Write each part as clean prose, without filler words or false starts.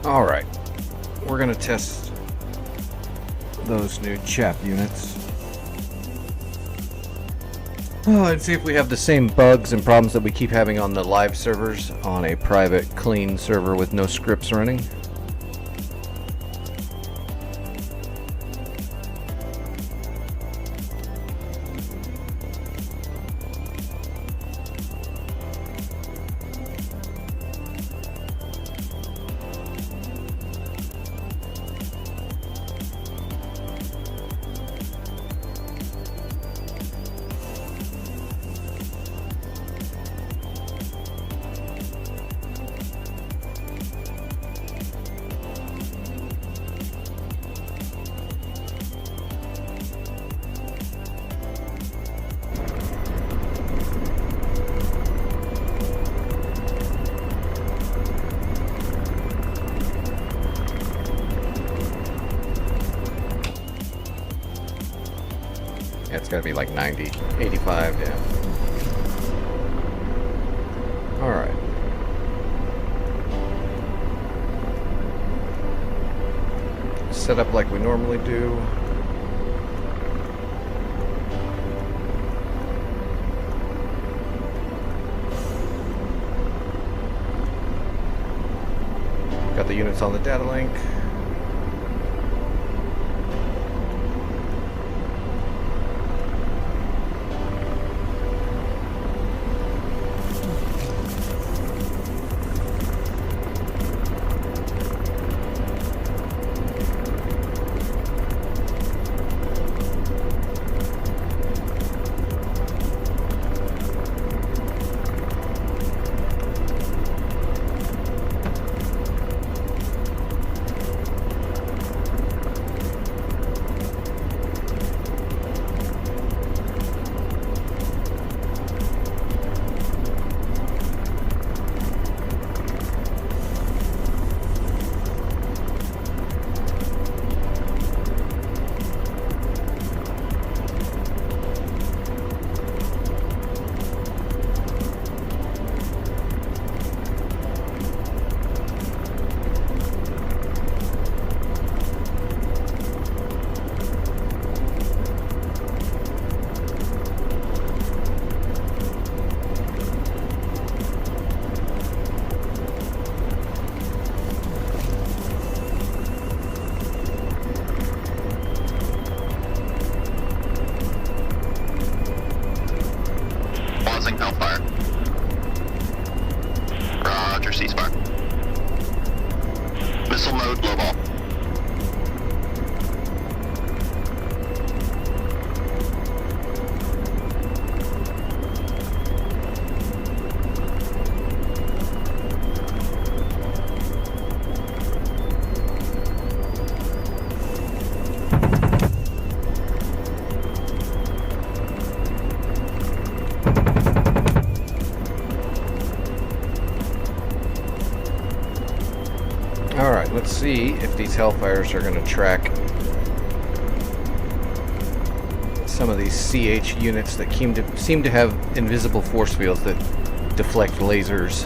Alright, we're gonna test those new chap units. And see if we have the same bugs and problems that we keep having on the live servers on a private, clean server with no scripts running. Yeah, it's gotta be like 90, 85, yeah. Alright. Set up like we normally do. Got the units on the data link. Hellfire. Roger, ceasefire. Missile mode, low ball. Alright, let's see if these Hellfires are going to track some of these CH units that seem to have invisible force fields that deflect lasers.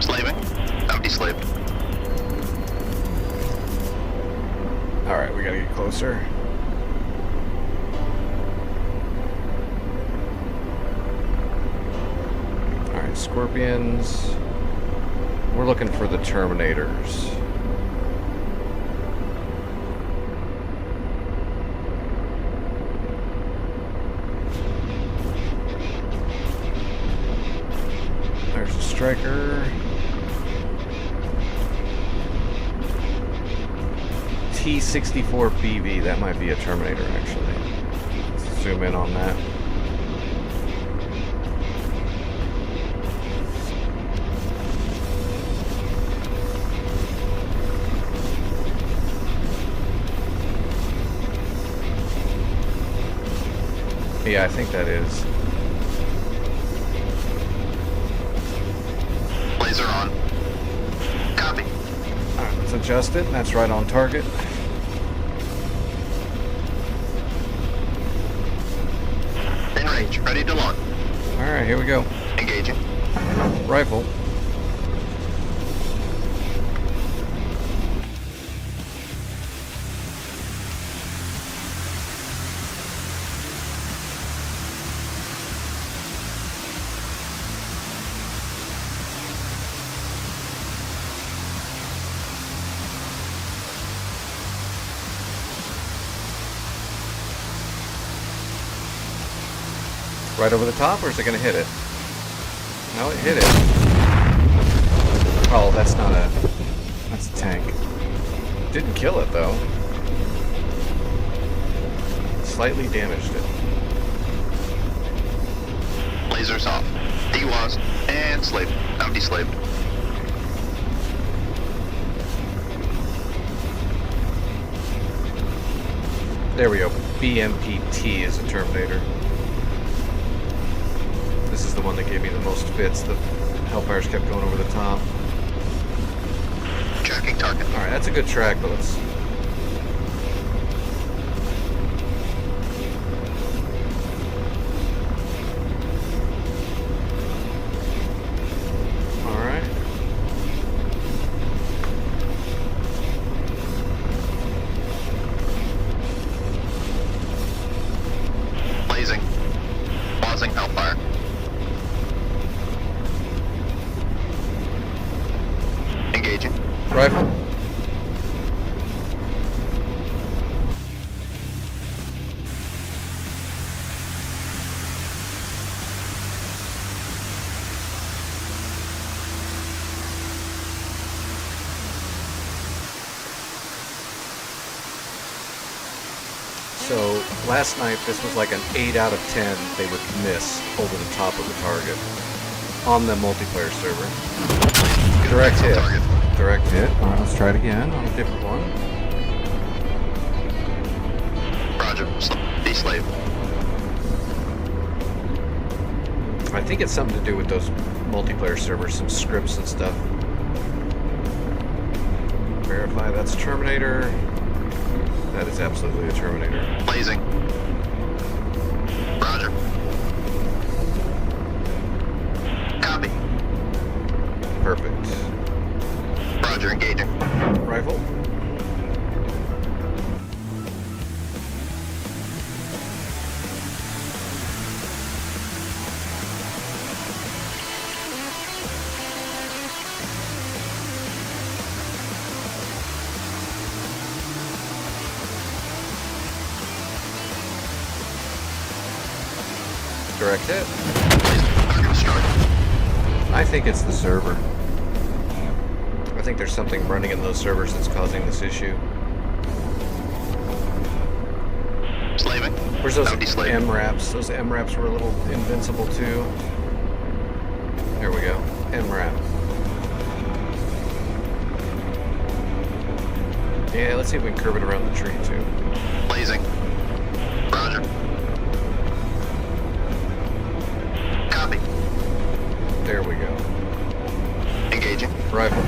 Slaving. Empty slave. Alright, we gotta get closer. Alright, Scorpions. We're looking for the Terminators. There's a Striker. T-64BV, that might be a Terminator actually. Let's zoom in on that. Yeah, I think that is. Laser on. Copy. Alright, let's adjust it. That's right on target. In range. Ready to launch. Alright, here we go. Engaging. Rifle. Right over the top, or is it going to hit it? No, it hit it. Oh, that's not a... That's a tank. Didn't kill it, though. Slightly damaged it. Lasers off. DWAS and slave. I'm deslaved. There we go. BMPT is a Terminator. This is the one that gave me the most fits. The Hellfires kept going over the top. Tracking target. Alright, that's a good track, but let's... Alright. Blazing. Pausing Hellfire. Engaging. Rifle. So last night this was like an 8 out of 10 they would miss over the top of the target on the multiplayer server. Direct hit. Target. Direct hit. Alright, let's try it again on a different one. Roger. Deslave. I think it's something to do with those multiplayer servers, some scripts and stuff. Verify that's Terminator. That is absolutely a Terminator. Blazing. Roger. Copy. Perfect. Roger. Engaging. Rifle. Direct hit. Target destroyed. I think it's the server. I think there's something running in those servers that's causing this issue. Slaving. Where's those I'm deslaved. MRAPs? Those MRAPs were a little invincible too. There we go. MRAP. Yeah, let's see if we can curve it around the tree too. Blazing. Roger. Copy. There we go. Engaging. Rifle.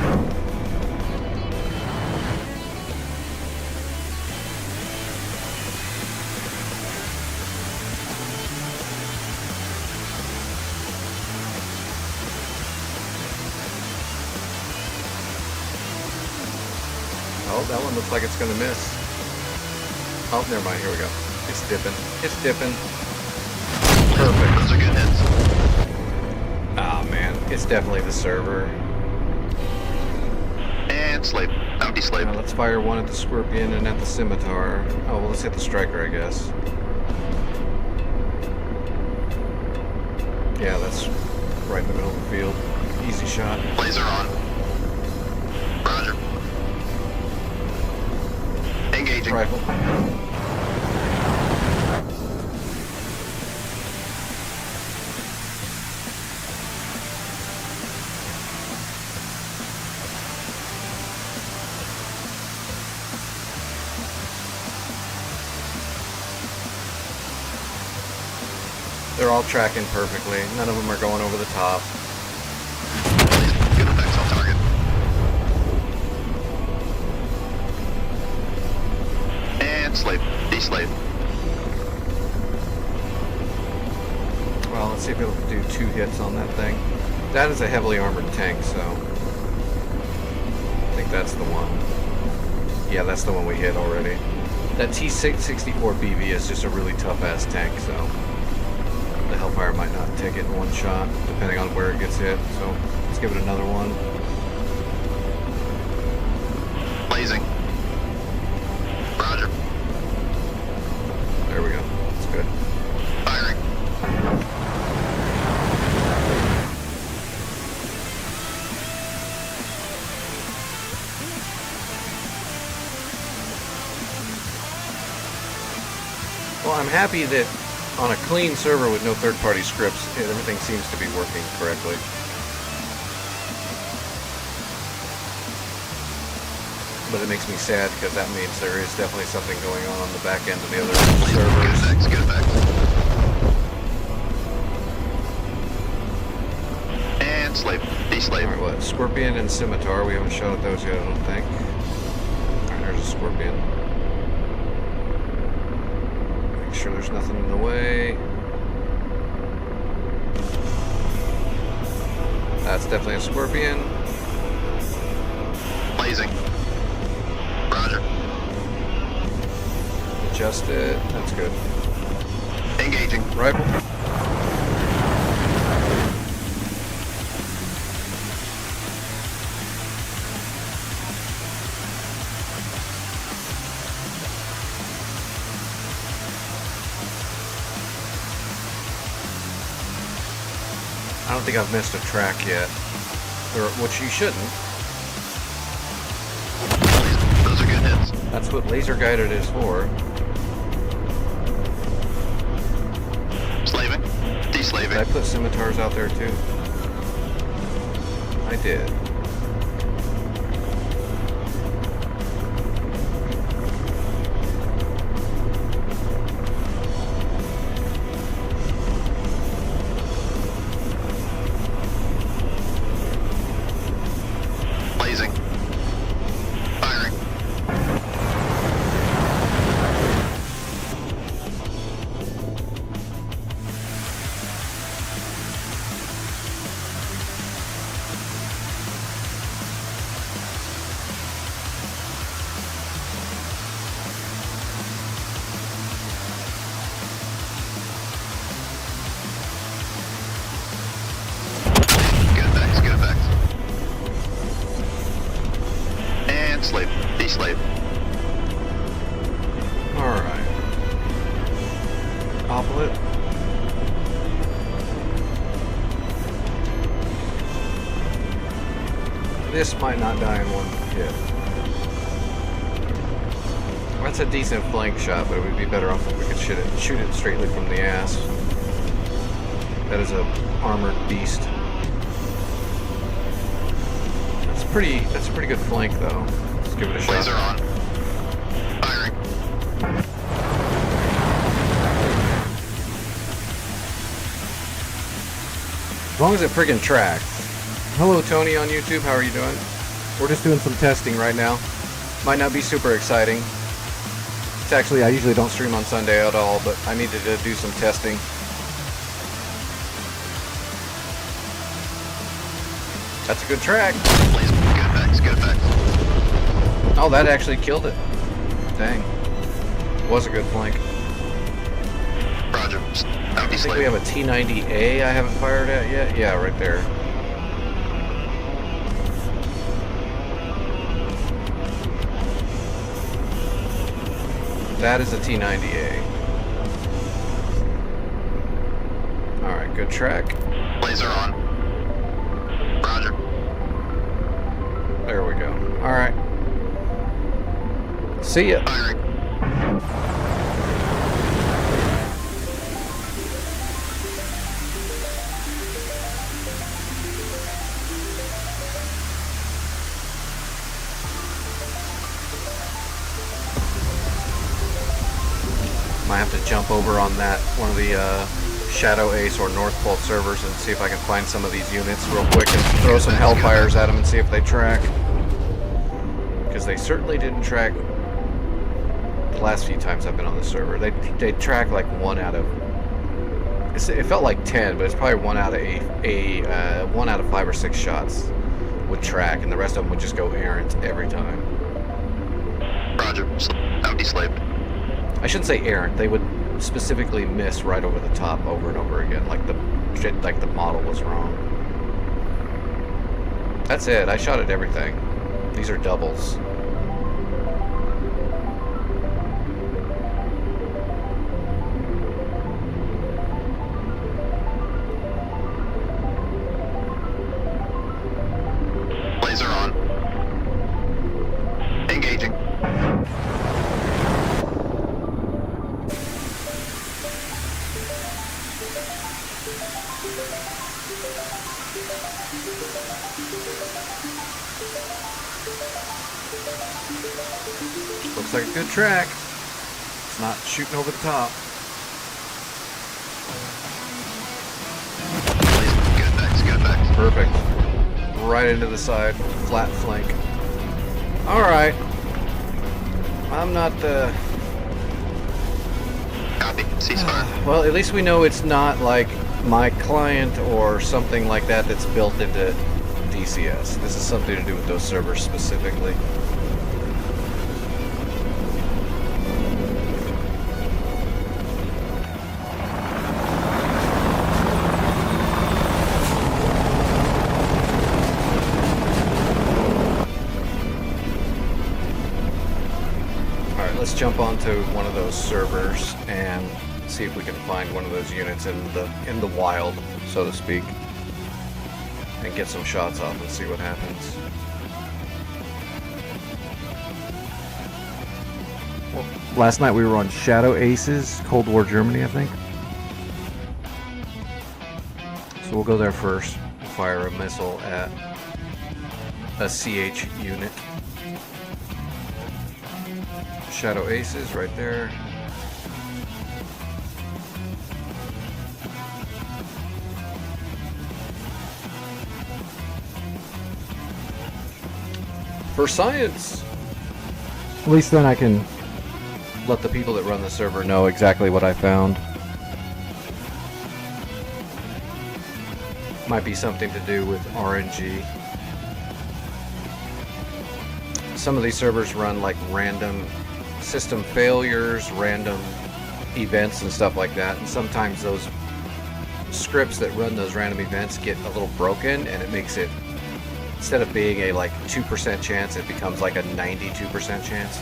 Oh, that one looks like it's gonna miss. Oh, never mind. Here we go. It's dipping. It's dipping. Perfect. Those are good hits. Ah, man. It's definitely the server. And slave. I'm Now deslaved. let's fire one at the Scorpion and at the Scimitar. Oh, well, let's hit the Striker, I guess. Yeah, that's right in the middle of the field. Easy shot. Laser on. Roger. Engaging. Rifle. They're all tracking perfectly. None of them are going over the top. Good effects on target. And slave. Deslave. Well, let's see if it'll do 2 hits on that thing. That is a heavily armored tank, so I think that's the one. Yeah, that's the one we hit already. That T-64BV is just a really tough-ass tank, so the Hellfire might not take it in one shot, depending on where it gets hit. So let's give it another one. Blazing. Roger. There we go. That's good. Firing. Well, I'm happy that on a clean server with no third-party scripts, everything seems to be working correctly. But it makes me sad because that means there is definitely something going on the back end of the other servers. Good effects. And slave. De-slave. Alright, what? Scorpion and Scimitar. We haven't shot at those yet, I don't think. Alright, there's a Scorpion. Make sure there's nothing in the way. That's definitely a Scorpion. Blazing. Roger. Adjust it. That's good. Engaging. Rifle. I don't think I've missed a track yet, or which you shouldn't. Those are good hits. That's what laser guided is for. Slaving. Did I De-slaving. put scimitars out there too? I did. Blazing. Firing. Good effects. Good effects. And slave. De-slave. Alright. Oplet. This might not die in one hit. That's a decent flank shot, but it would be better off if we could shoot it straightly from the ass. That is a armored beast. That's a pretty good flank though. Let's give it a shot. Laser on. Firing. As long as it friggin' tracks. Hello Tony on YouTube, how are you doing? We're just doing some testing right now. Might not be super exciting. It's actually, I usually don't stream on Sunday at all, but I needed to do some testing. That's a good track. Blazing. Good effects. Good effects. Oh, that actually killed it. Dang. Was a good flank. Roger. I think we have a T90A I haven't fired at yet. Yeah, right there. That is a T90A. Alright, good track. Laser on. Roger. There we go. Alright. See ya. Firing. Might have to jump over on that one of the Shadow Ace or North Pole servers and see if I can find some of these units real quick and throw some Hellfires at them and see if they track. Because they certainly didn't track the last few times I've been on the server. They track like 1 out of... It felt like 10, but it's probably 1 out of 1 out of 5 or 6 shots would track, and the rest of them would just go errant every time. Roger. Now de-slaved. I shouldn't say errant. They would specifically miss right over the top over and over again, like the model was wrong. That's it. I shot at everything. These are doubles. Laser on. Engaging. Looks like a good track. It's not shooting over the top. Good back. Perfect. Right into the side. Flat flank. Alright. I'm not Copy. Ceasefire. well, at least we know it's not like my client or something like that that's built into DCS. This is something to do with those servers specifically. Let's jump onto one of those servers and see if we can find one of those units in the wild, so to speak, and get some shots off and see what happens. Well, last night we were on Shadow Aces, Cold War Germany, I think. So we'll go there first, fire a missile at a CH unit. Shadow Aces right there. For science! At least then I can let the people that run the server know exactly what I found. Might be something to do with RNG. Some of these servers run like random system failures, random events and stuff like that, and sometimes those scripts that run those random events get a little broken, and it makes it, instead of being a like 2% chance, it becomes like a 92% chance.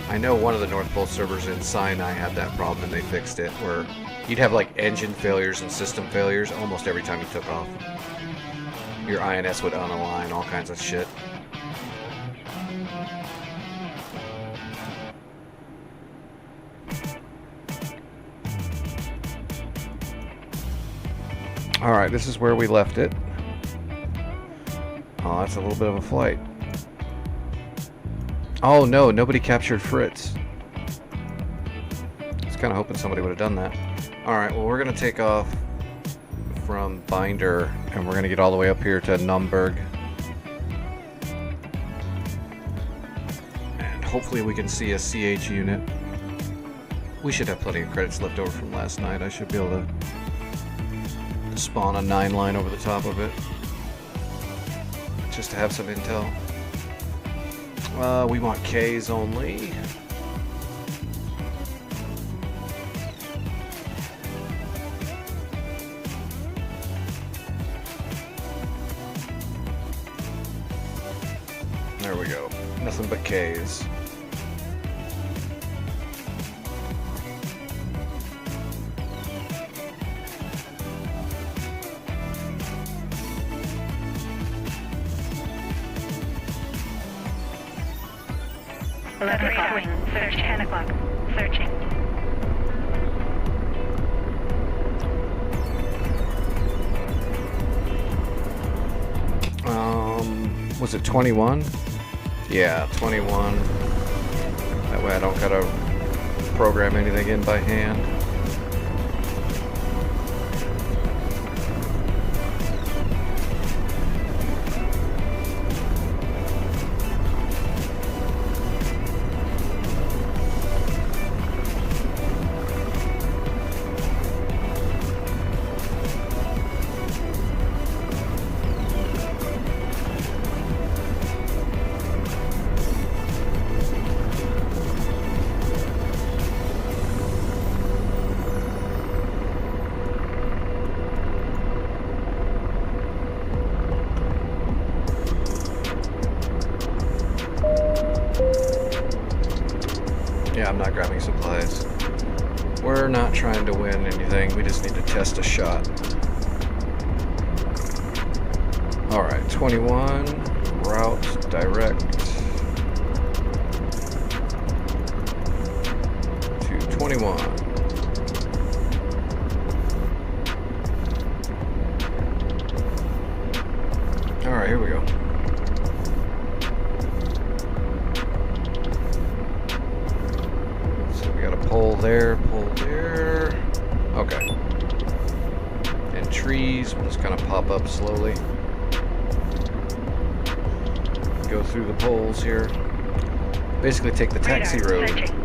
I know one of the North Pole servers in Sinai had that problem and they fixed it, where you'd have like engine failures and system failures almost every time you took off. Your INS would unalign, all kinds of shit. Alright, this is where we left it. Oh, that's a little bit of a flight. Oh no, nobody captured Fritz. I was kind of hoping somebody would have done that. Alright, well we're going to take off from Binder and we're going to get all the way up here to Naumburg. And hopefully we can see a CH unit. We should have plenty of credits left over from last night. I should be able to spawn a 9-line over the top of it, just to have some intel. We want Ks only. There we go. Nothing but Ks. Search 10 o'clock. Searching. Was it 21? Yeah, 21. That way I don't gotta program anything in by hand. Yeah, I'm not grabbing supplies. We're not trying to win anything, we just need to test a shot. Alright, 21, route, direct to 21. Alright, here we go. there, pull there. Okay. And trees will just kind of pop up slowly. Go through the poles here. Basically take the taxi Radar, road. searching.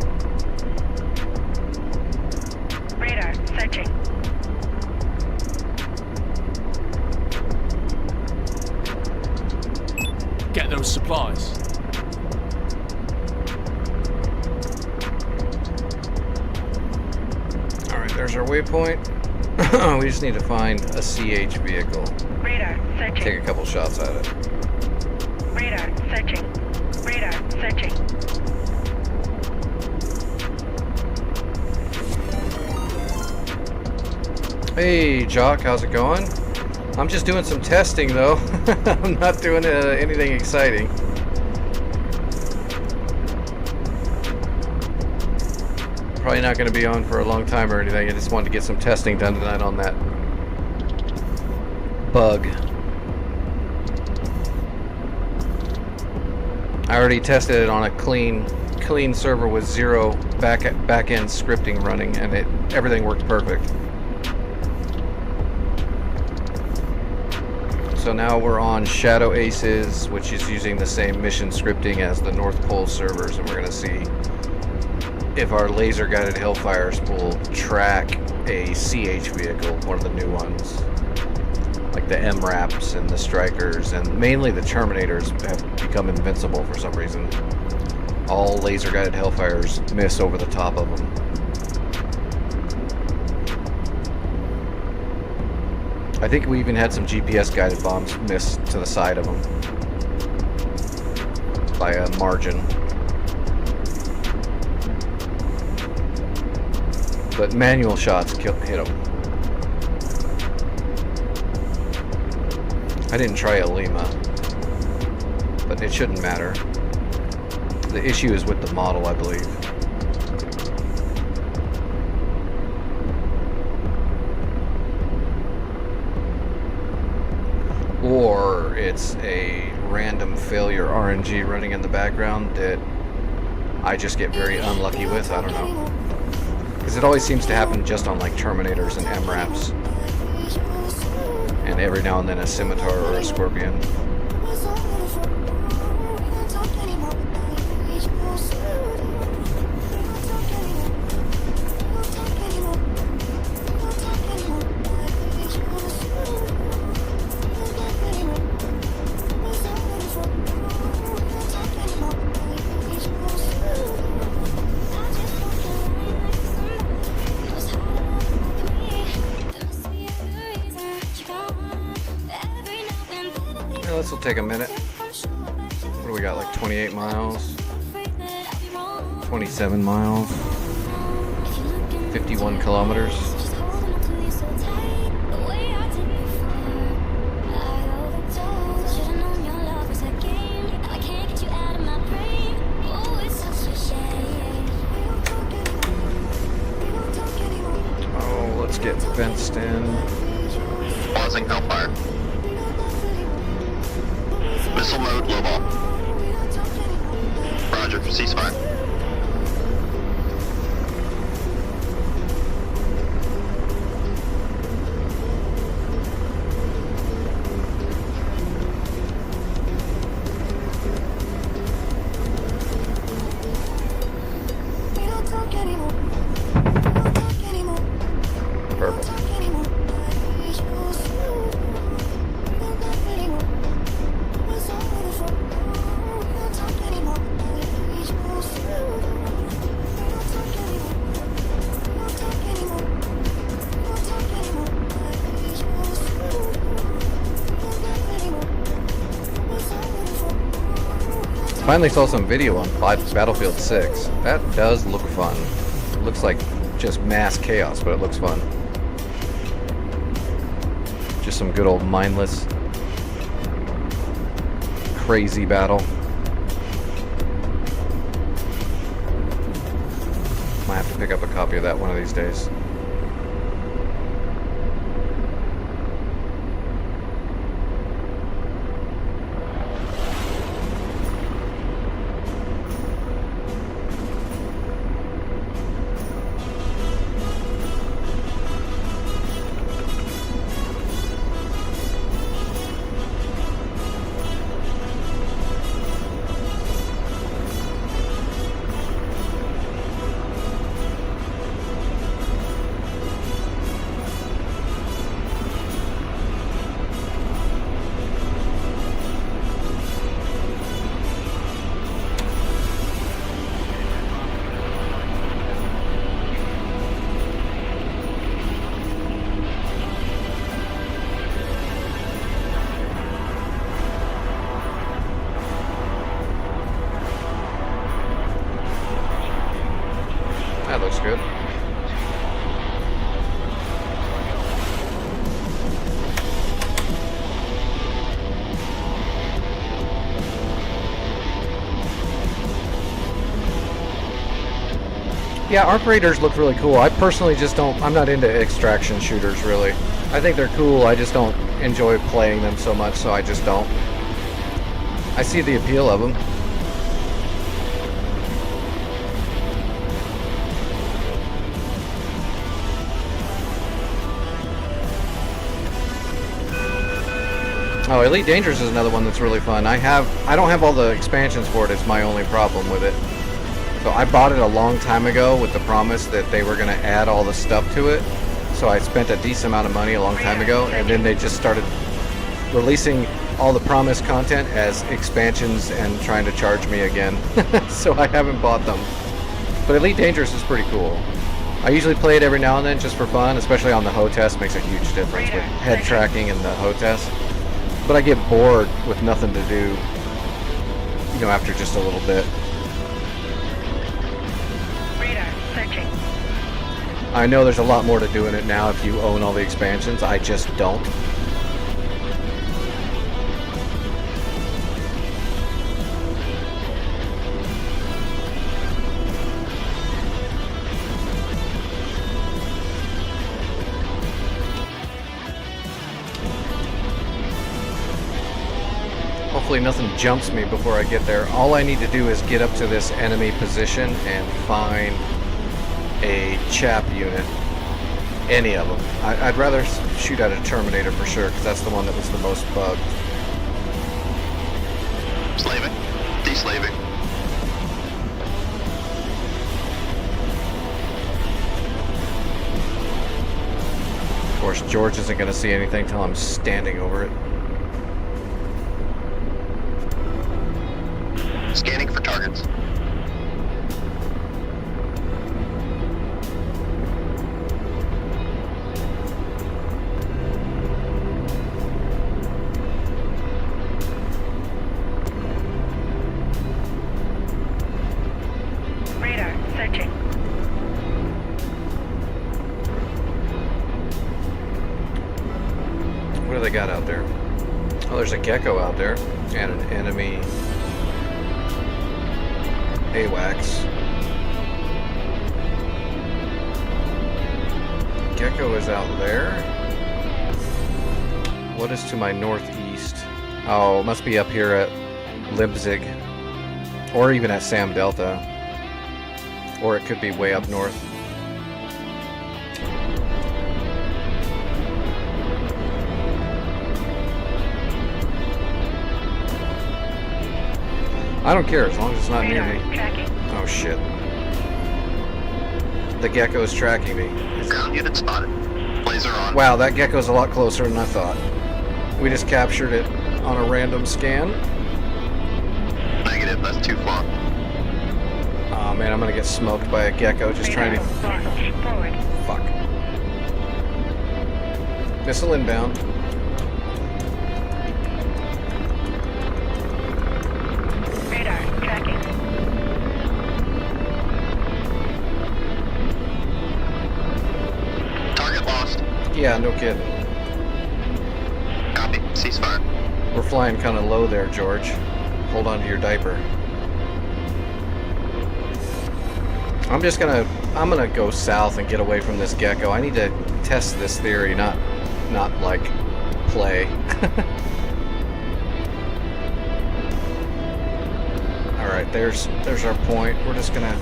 Radar, searching. Get those supplies. Alright, there's our waypoint. We just need to find a CH vehicle. Radar, searching. Take a couple shots at it. Radar, searching. Radar, searching. Hey, Jock, how's it going? I'm just doing some testing, though. I'm not doing anything exciting. Probably not going to be on for a long time or anything. I just wanted to get some testing done tonight on that bug. I already tested it on a clean server with zero back-end scripting running, and everything worked perfect. So now we're on Shadow Aces, which is using the same mission scripting as the North Pole servers, and we're going to see if our laser-guided Hellfires will track a CH vehicle, one of the new ones. Like the MRAPs and the Strikers, and mainly the Terminators have become invincible for some reason. All laser-guided Hellfires miss over the top of them. I think we even had some GPS-guided bombs miss to the side of them by a margin. But manual shots hit them. I didn't try a Lima, but it shouldn't matter. The issue is with the model, I believe. Or it's a random failure RNG running in the background that I just get very unlucky with. I don't know. Because it always seems to happen just on like Terminators and MRAPs. And every now and then a Scimitar or a Scorpion. This will take a minute. What do we got, like 28 miles? 27 miles? 51 kilometers? Oh, let's get fenced in. Pausing Hellfire. Missile mode, low ball. Roger, ceasefire. Perfect. Finally saw some video on Battlefield 6. That does look fun. It looks like just mass chaos, but it looks fun. Just some good old mindless, crazy battle. Might have to pick up a copy of that one of these days. looks good. Yeah, ARC Raiders look really cool. I personally just don't, I'm not into extraction shooters really. I think they're cool, I just don't enjoy playing them so much, so I just don't. I see the appeal of them. Oh, Elite Dangerous is another one that's really fun. I don't have all the expansions for it, it's my only problem with it. So I bought it a long time ago with the promise that they were going to add all the stuff to it. So I spent a decent amount of money a long time ago, and then they just started releasing all the promised content as expansions and trying to charge me again. So I haven't bought them. But Elite Dangerous is pretty cool. I usually play it every now and then just for fun, especially on the HOTAS. Makes a huge difference with head tracking and the HOTAS. But I get bored with nothing to do, you know, after just a little bit. Radar searching. I know there's a lot more to do in it now if you own all the expansions. I just don't. Hopefully nothing jumps me before I get there. All I need to do is get up to this enemy position and find a chap unit. Any of them. I'd rather shoot at a Terminator for sure, because that's the one that was the most bugged. Slaving. Deslaving. Of course, George isn't going to see anything until I'm standing over it. Scanning for targets. Radar searching. What do they got out there? Oh, there's a Gecko out there and an enemy AWACS. Gecko is out there. What is to my northeast? Oh, it must be up here at Leipzig. Or even at Sam Delta. Or it could be way up north. I don't care as long as it's not near Radar me. tracking. Oh shit. The Gecko is tracking me. Ground unit spotted. Laser on. Wow, that Gecko's a lot closer than I thought. We just captured it on a random scan. Negative. That's too far. Oh man, I'm gonna get smoked by a Gecko just trying to... Radar forward. Fuck. Missile inbound. Radar tracking. Target lost. Yeah, no kidding. Copy. Ceasefire. We're flying kind of low there, George. Hold on to your diaper. I'm gonna go south and get away from this Gecko. I need to test this theory, not like play. All right, there's our point. We're just gonna.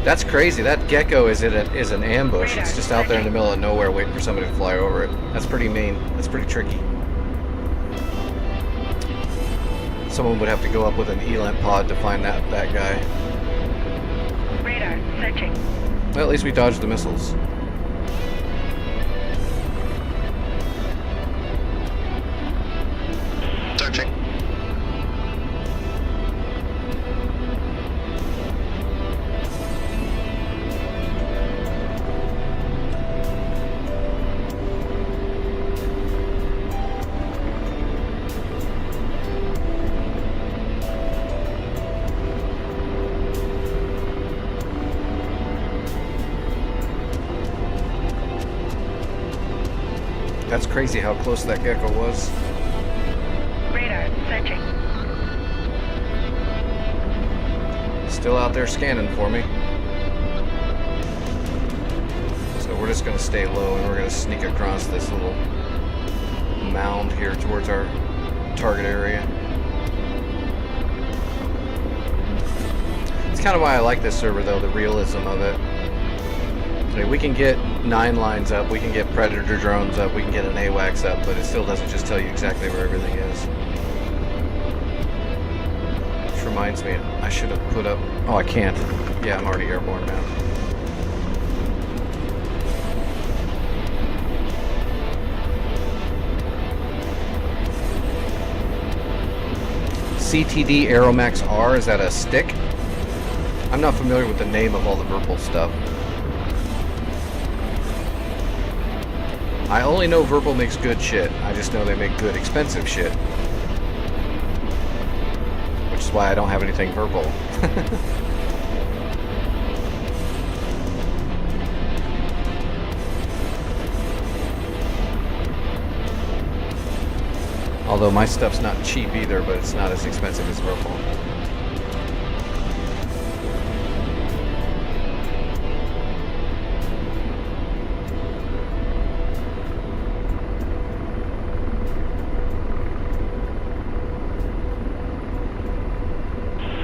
That's crazy. That Gecko is an ambush. It's just out there in the middle of nowhere, waiting for somebody to fly over it. That's pretty mean. That's pretty tricky. Someone would have to go up with an ELANT pod to find that guy. Radar searching. Well, at least we dodged the missiles. Searching. That's crazy how close that gecko was. Radar searching. Still out there scanning for me. So we're just going to stay low and we're going to sneak across this little mound here towards our target area. It's kind of why I like this server though, the realism of it. I mean, we can get 9 lines up, we can get Predator drones up, we can get an AWACS up, but it still doesn't just tell you exactly where everything is. Which reminds me, I should have put up... Oh, I can't. Yeah, I'm already airborne now. CTD Aeromax R, is that a stick? I'm not familiar with the name of all the Virpil stuff. I only know Virpil makes good shit. I just know they make good, expensive shit. Which is why I don't have anything Virpil. Although my stuff's not cheap either, but it's not as expensive as Virpil.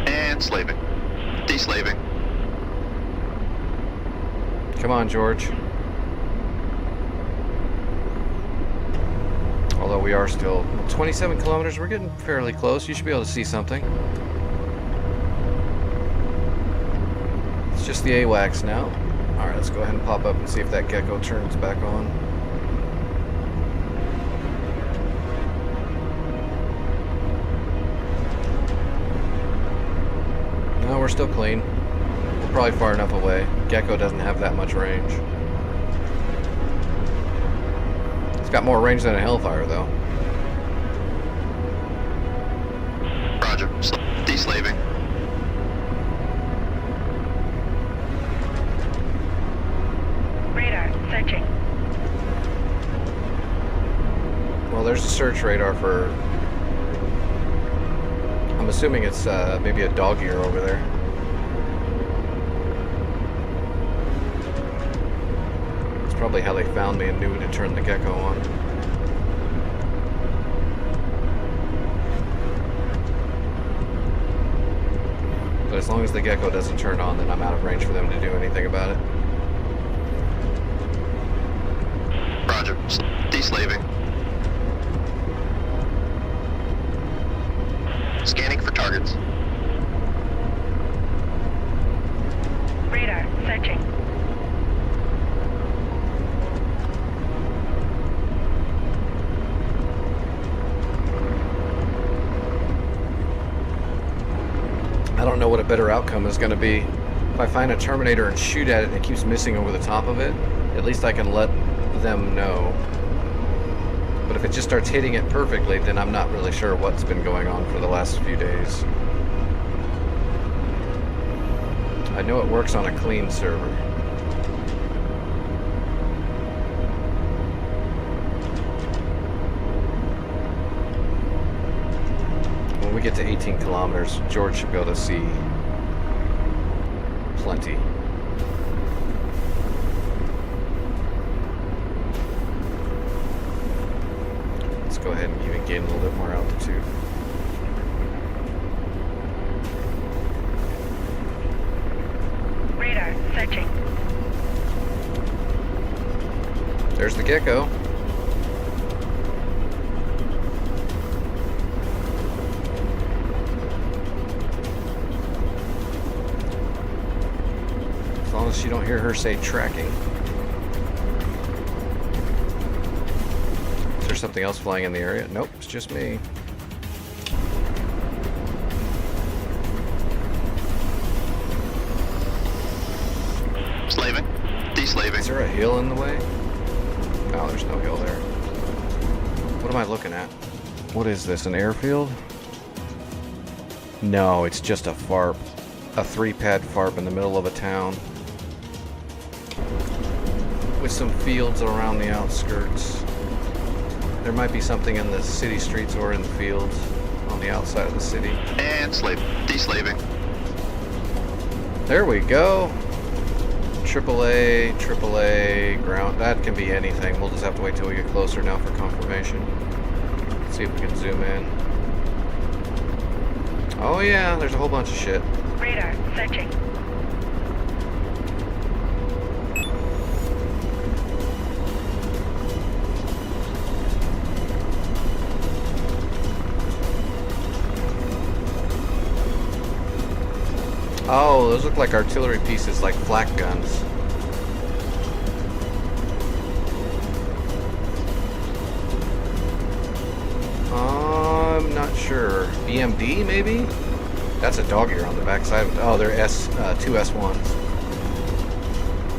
And slaving. Deslaving. Come on, George. Although we are still 27 kilometers, we're getting fairly close. You should be able to see something. It's just the AWACS now. Alright, let's go ahead and pop up and see if that gecko turns back on. No, we're still clean. We're probably far enough away. Gecko doesn't have that much range. It's got more range than a Hellfire, though. Roger. Deslaving. Radar searching. Well, there's a search radar for... I'm assuming it's maybe a dog ear over there. It's probably how they found me and knew to turn the gecko on. But as long as the gecko doesn't turn on, then I'm out of range for them to do anything about it. Roger. Deslaving. Scanning for targets. Radar searching. I don't know what a better outcome is going to be. If I find a Terminator and shoot at it and it keeps missing over the top of it, at least I can let them know. But if it just starts hitting it perfectly, then I'm not really sure what's been going on for the last few days. I know it works on a clean server. When we get to 18 kilometers, George should be able to see plenty. Let's go ahead and even gain a little bit more altitude. Radar searching. There's the gecko. As long as you don't hear her say tracking. Is there something else flying in the area? Nope, it's just me. Slaving. Deslaving. Is there a hill in the way? No, there's no hill there. What am I looking at? What is this, an airfield? No, it's just a FARP. A 3-pad FARP in the middle of a town. With some fields around the outskirts. There might be something in the city streets or in the fields on the outside of the city. And slave. Deslaving. There we go. AAA, ground. That can be anything. We'll just have to wait till we get closer now for confirmation. See if we can zoom in. Oh yeah, there's a whole bunch of shit. Radar searching. Oh, those look like artillery pieces, like flak guns. I'm not sure. BMD maybe? That's a dog ear on the backside. Oh, they're two S1s.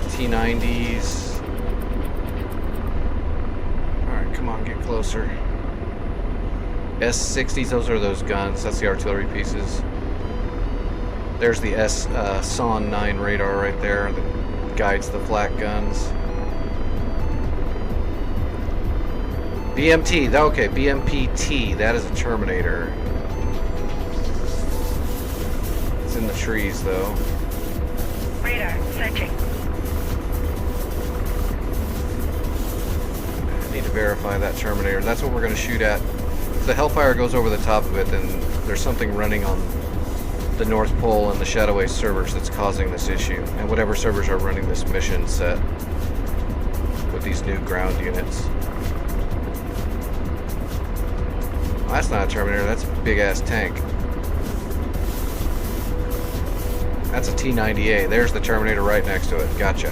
T90s. Alright, come on, get closer. S60s, those are those guns. That's the artillery pieces. There's the SON 9 radar right there that guides the flak guns. BMT, okay, BMPT, that is a Terminator. It's in the trees though. Radar searching. I need to verify that Terminator. That's what we're going to shoot at. If the Hellfire goes over the top of it, then there's something running on the North Pole and the Shadow Ace servers that's causing this issue. And whatever servers are running this mission set with these new ground units. Well, that's not a Terminator, that's a big ass tank. That's a T-90A. There's the Terminator right next to it. Gotcha.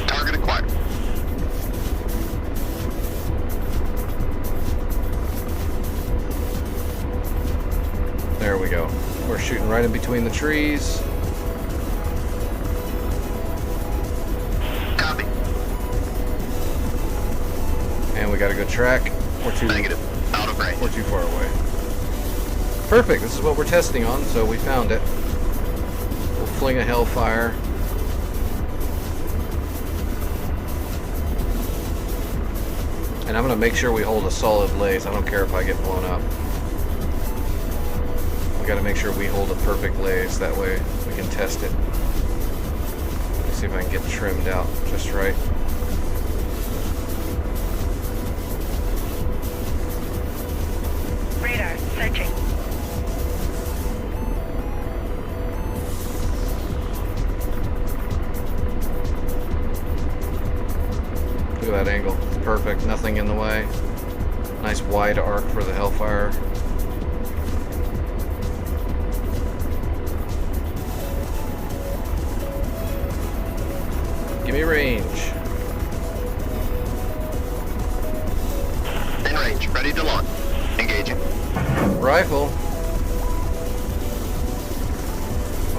Target acquired. There we go. We're shooting right in between the trees. Copy. And we got a good track. Negative. Out of range. We're too far away. Perfect. This is what we're testing on, so we found it. We'll fling a Hellfire. And I'm going to make sure we hold a solid laze. I don't care if I get blown up. We got to make sure we hold a perfect laze. That way we can test it. Let's see if I can get trimmed out just right. Radar searching. Look at that angle. Perfect. Nothing in the way. Nice wide arc for the Hellfire. Give me range. In range. Ready to launch. Engaging. Rifle.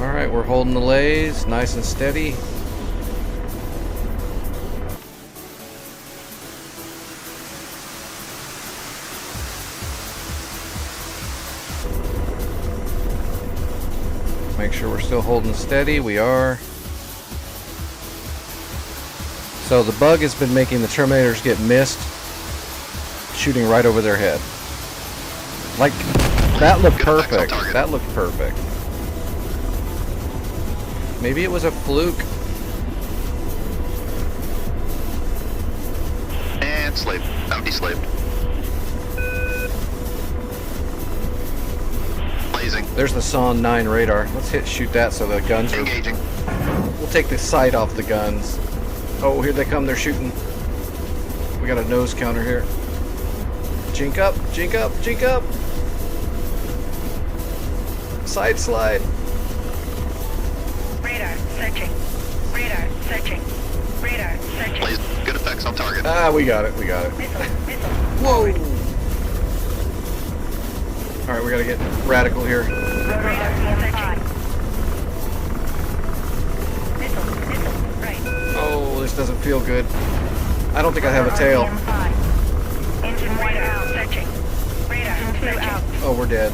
Alright, we're holding the lays nice and steady. Make sure we're still holding steady. We are. So the bug has been making the Terminators get missed, shooting right over their head. Like, that looked Good effects on perfect. target. That looked perfect. Maybe it was a fluke. And slave. I'm deslaved. Blazing. There's the SON 9 radar. Let's shoot that so the guns are... Engaging. We'll take the sight off the guns. Oh, here they come. They're shooting. We got a nose counter here. Jink up, jink up, jink up. Side slide. Radar searching. Radar searching. Radar searching. Blaze. Good effects on target. Ah, we got it. We got it. Missile. Missile. Whoa. All right, we gotta get radical here. Radar searching. Missile. Missile. Right. Oh, this doesn't feel good. I don't think I have a tail. Engine radar searching. Radar searching. Oh, we're dead.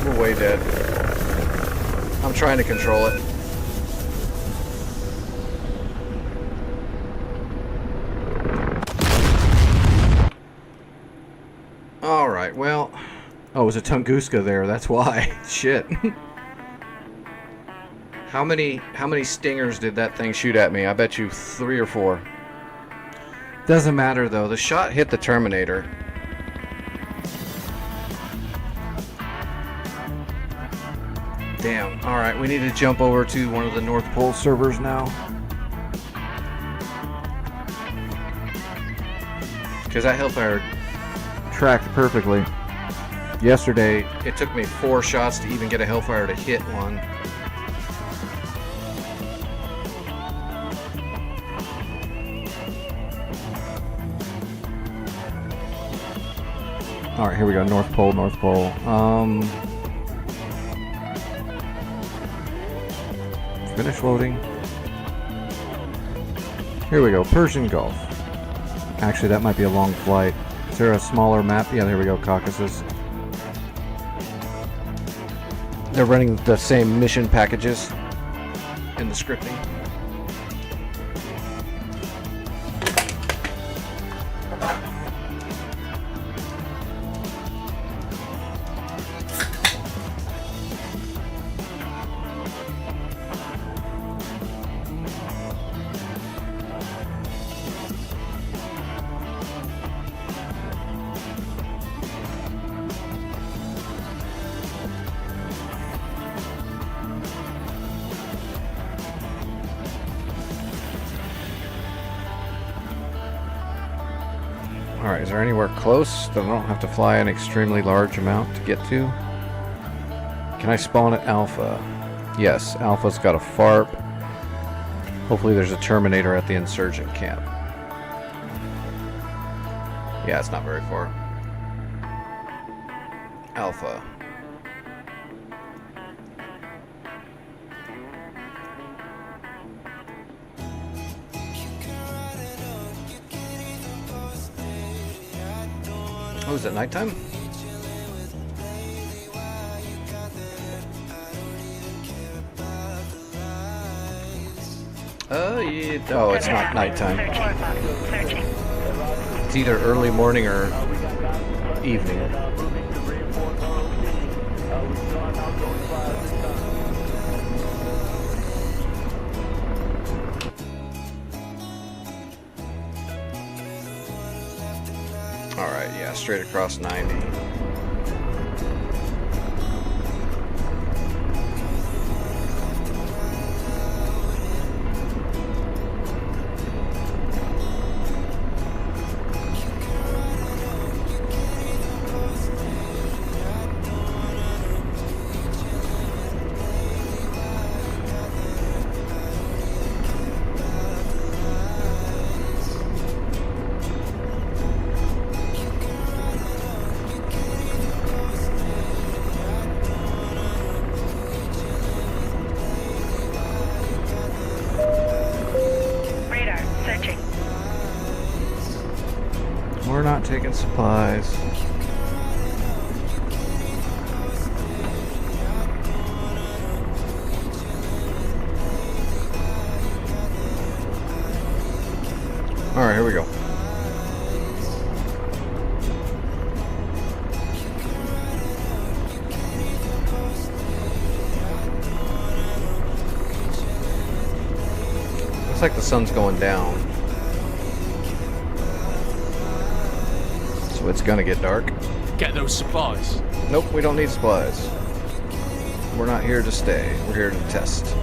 We're way dead. I'm trying to control it. was a Tunguska there. That's why. Shit. How many stingers did that thing shoot at me? I bet you 3 or 4. Doesn't matter though. The shot hit the Terminator. Damn. All right, we need to jump over to one of the North Pole servers now. Because that Hellfire tracked perfectly. Yesterday, it took me 4 shots to even get a Hellfire to hit one. Alright, here we go. North Pole, North Pole. Finish loading. Here we go. Persian Gulf. Actually, that might be a long flight. Is there a smaller map? Yeah, there we go. Caucasus. They're running the same mission packages in the scripting. Alright, is there anywhere close that I don't have to fly an extremely large amount to get to? Can I spawn at Alpha? Yes, Alpha's got a FARP. Hopefully there's a Terminator at the Insurgent camp. Yeah, it's not very far. Alpha. Oh, is it nighttime? Yeah. Oh, it's not nighttime. Searching. It's either early morning or evening. Alright, yeah, straight across 90. Radar searching. We're not taking supplies. Alright, here we go. Looks like the sun's going down. So it's gonna get dark. Get those supplies. Nope, we don't need supplies. We're not here to stay. We're here to test.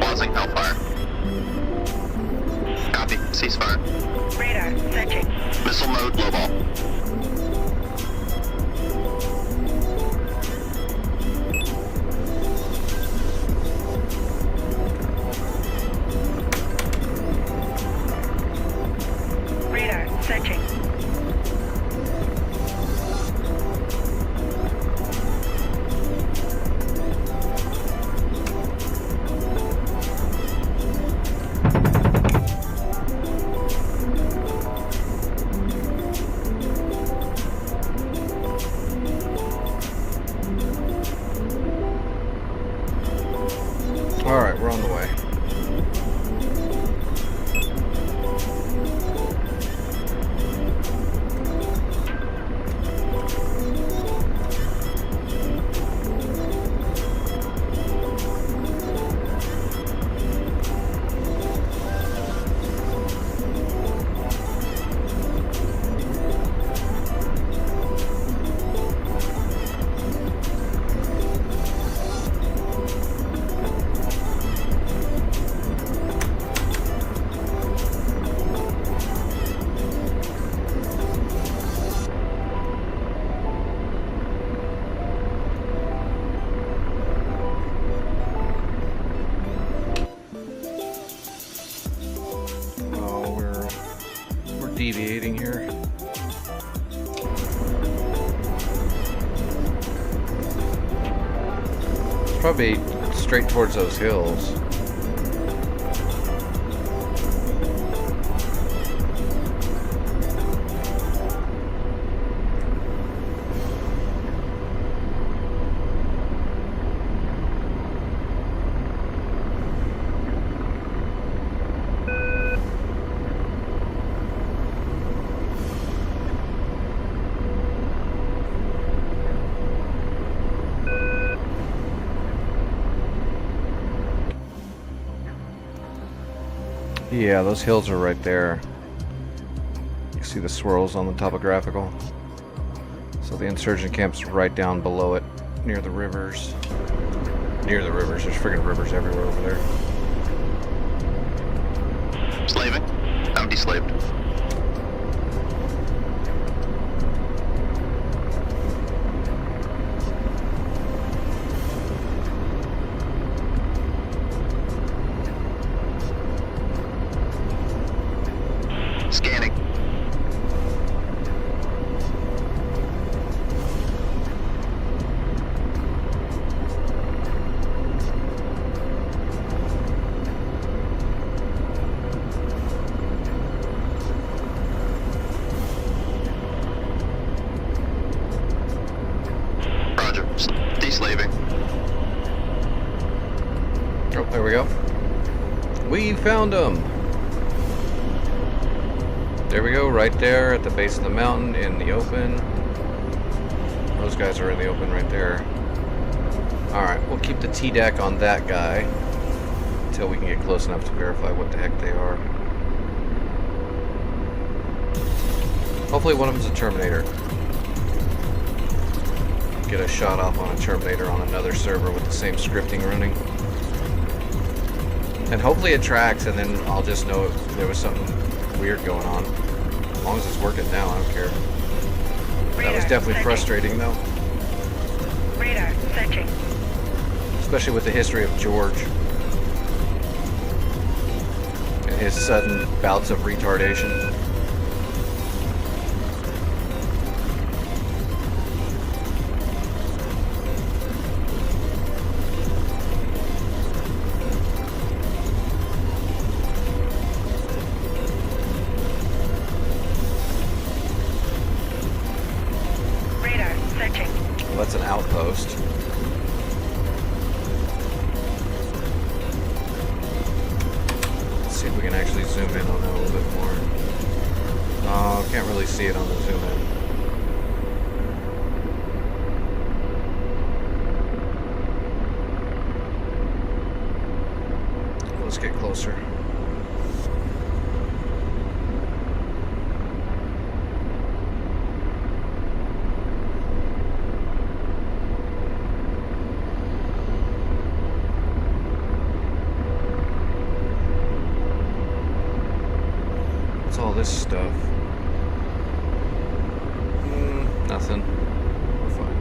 Pausing Hellfire. Copy. Ceasefire. Radar searching. Missile mode, low ball. deviating here. It's probably straight towards those hills. Yeah, those hills are right there. You see the swirls on the topographical. So the insurgent camp's right down below it, near the rivers. Near the rivers, there's friggin' rivers everywhere over there. Slaving. I'm deslaved. Scanning. Roger. Deslaving. Oh, there we go. We found them! There we go, right there at the base of the mountain in the open. Those guys are in the open right there. Alright, we'll keep the TDAC on that guy until we can get close enough to verify what the heck they are. Hopefully one of them's a Terminator. Get a shot off on a Terminator on another server with the same scripting running. And hopefully it tracks, and then I'll just know if there was something weird going on. As long as it's working now, I don't care. That was definitely frustrating, though. Radar searching. Especially with the history of George. And his sudden bouts of retardation. Radar searching. Well, that's an outpost. Let's see if we can actually zoom in on that a little bit more. Oh, can't really see it on the zoom in. Let's get closer. What's all this stuff? Nothing. We're fine.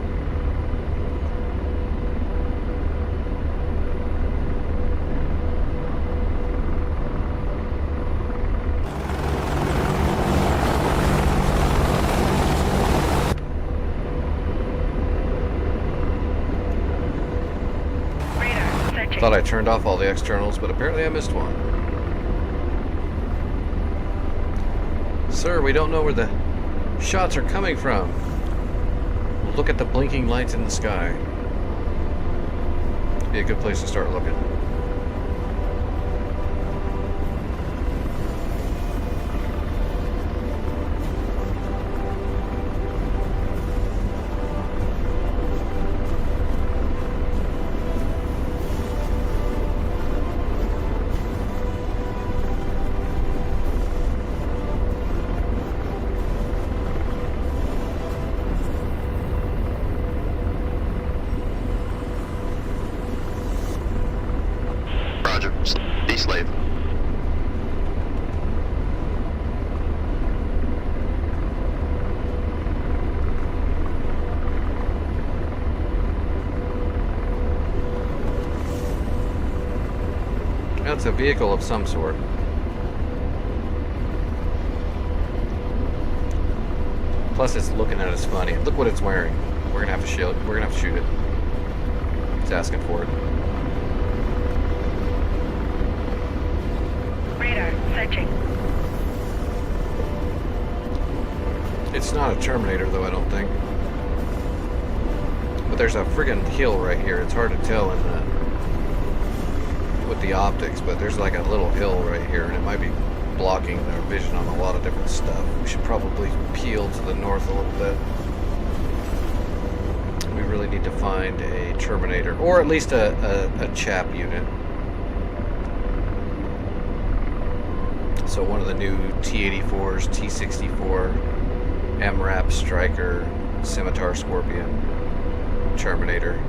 Radar searching. Thought I turned off all the externals, but apparently I missed one. Sir, we don't know where the shots are coming from. Look at the blinking lights in the sky. Be a good place to start looking. Roger. Deslave. That's a vehicle of some sort. Plus, it's looking at us funny. Look what it's wearing. We're gonna have to shoot. We're gonna have to shoot it. It's asking for it. Radar searching. It's not a Terminator, though, I don't think. But there's a friggin' hill right here. It's hard to tell in the with the optics, but there's like a little hill right here, and it might be blocking our vision on a lot of different stuff. We should probably peel to the north a little bit. We really need to find a Terminator, or at least a chap unit. So one of the new T-84s, T-64, MRAP Striker, Scimitar Scorpion, Terminator.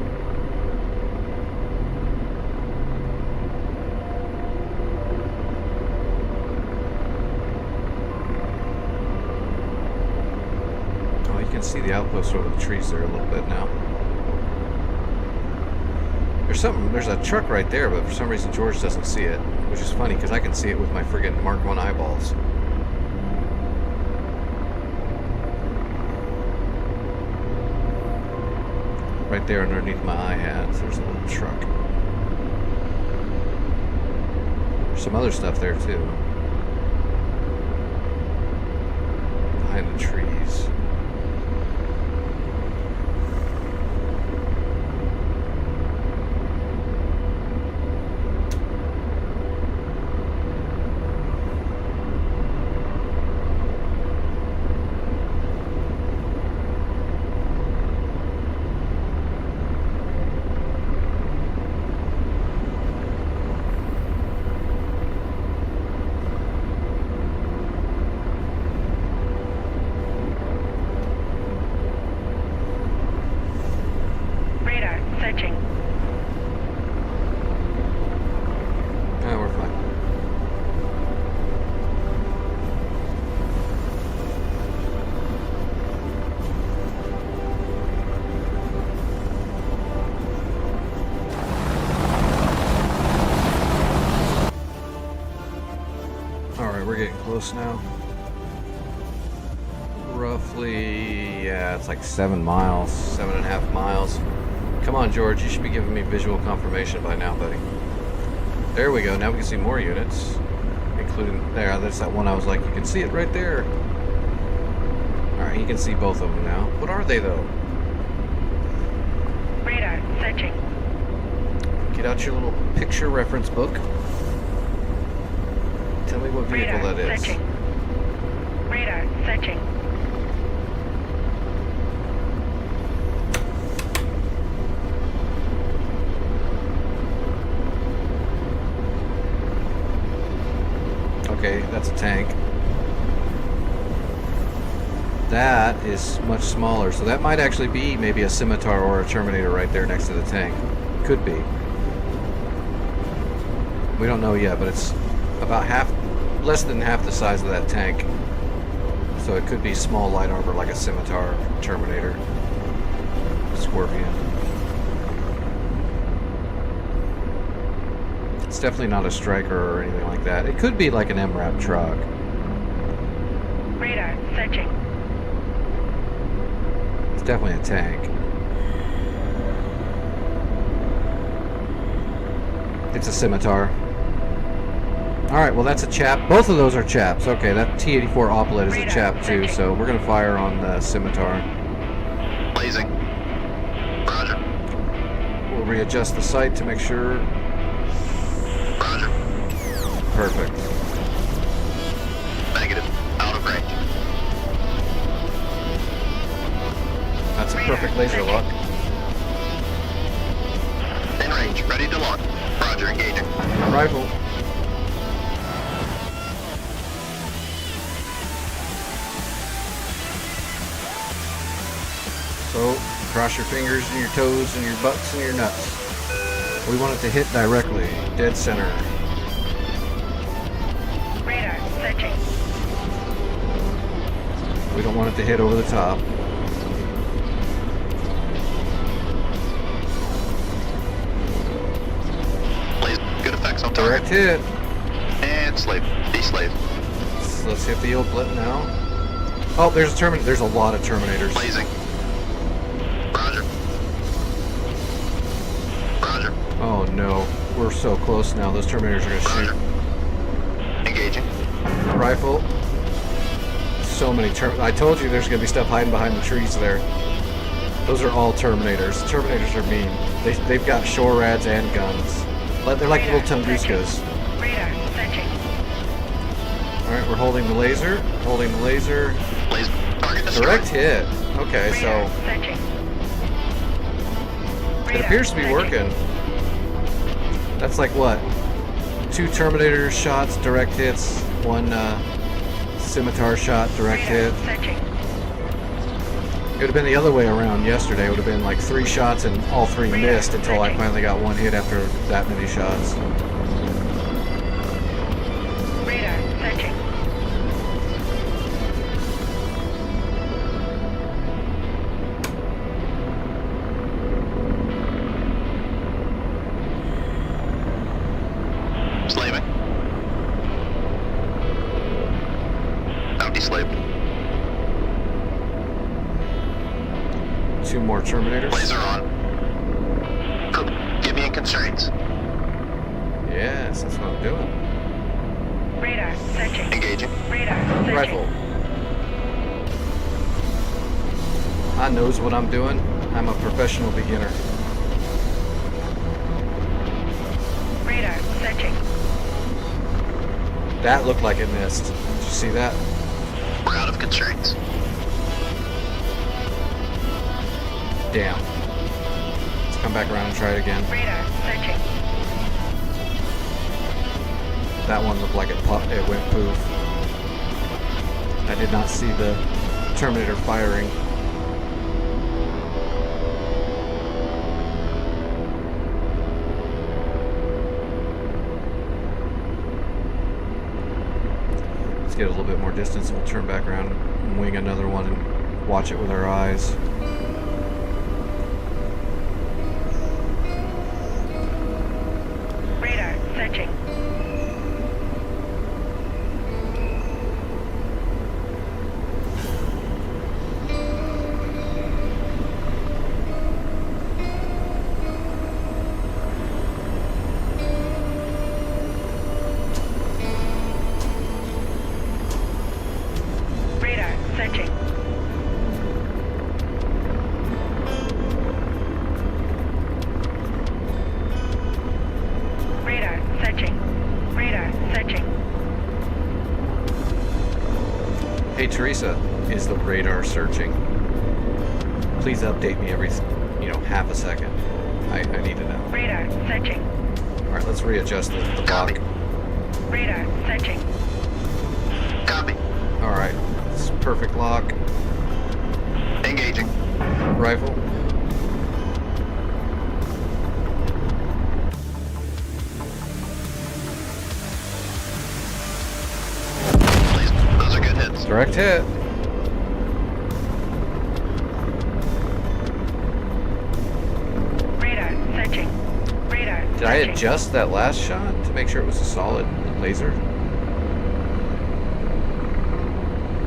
Oh, you can see the outpost over the trees there a little bit now. There's a truck right there, but for some reason George doesn't see it, which is funny because I can see it with my friggin' Mark 1 eyeballs. Right there underneath my eye hats, there's a little truck. There's some other stuff there too. Behind the trees. Radar searching. Yeah, we're fine. Alright, we're getting close now. Roughly, yeah, it's like 7 miles, 7.5 miles. Come on, George, you should be giving me visual confirmation by now, buddy. There we go, now we can see more units. Including, there, that's that one I was like, you can see it right there. Alright, you can see both of them now. What are they, though? Radar searching. Get out your little picture reference book. Tell me what vehicle Radar that is. searching. Radar searching. Okay, that's a tank. That is much smaller, so that might actually be maybe a Scimitar or a Terminator right there next to the tank. Could be. We don't know yet, but it's about less than half the size of that tank. So it could be small light armor like a Scimitar, Terminator, Scorpion. It's definitely not a Striker or anything like that. It could be like an MRAP truck. Radar searching. It's definitely a tank. It's a Scimitar. Alright, well that's a chap. Both of those are chaps. Okay, that T-84 Oplet is a chap too, so we're going to fire on the Scimitar. Blazing. Roger. We'll readjust the sight to make sure. Roger. Perfect. Negative. Out of range. That's a perfect laser lock. In range. Ready to launch. Roger. Engaging. Rifle. So, cross your fingers and your toes and your butts and your nuts. We want it to hit directly, dead center. Radar searching. We don't want it to hit over the top. Blaze. Good effects on target. Direct hit. And slave. Deslave. Let's hit the Oplet now. Oh, there's a There's a lot of Terminators. Blazing. Roger. Roger. Oh no, we're so close now. Those Terminators are gonna Roger. shoot. Engaging. Rifle. So many I told you there's gonna be stuff hiding behind the trees there. Those are all Terminators. Terminators are mean. They've got shore rats and guns. They're like little Tunguskas. Radar searching. Alright, we're holding the laser. Holding the laser. Laser. Target destroyed. Direct hit. Okay, Radar so searching. it Radar appears to be searching. working. That's like what? 2 Terminator shots, direct hits, 1 scimitar shot, direct hit. Radar searching. It would have been the other way around yesterday. It would have been like 3 shots and all 3 missed until I finally got 1 hit after that many shots. Radar searching. Slaving. Empty slaved. 2 more Terminators. Laser on. Cool. Give me in constraints. Yes, that's what I'm doing. Radar searching. Engaging. Radar searching. Rifle. I knows what I'm doing. I'm a professional beginner. Radar searching. That looked like it missed. Did you see that? We're out of constraints. Damn. Let's come back around and try it again. Radar searching. That one looked like it went poof. I did not see the Terminator firing. Let's get a little bit more distance and we'll turn back around and wing another one and watch it with our eyes. Radar searching. Radar searching. Radar searching. Radar searching. Hey Teresa, is the radar searching? Please update me every, half a second. I need to know. Radar searching. Alright, let's readjust the Copy. lock. Radar searching. Copy. Alright, it's perfect lock. Engaging. Rifle. Please. Those are good hits. Direct hit. Radar searching. Radar Did I searching. adjust that last shot to make sure it was a solid laser?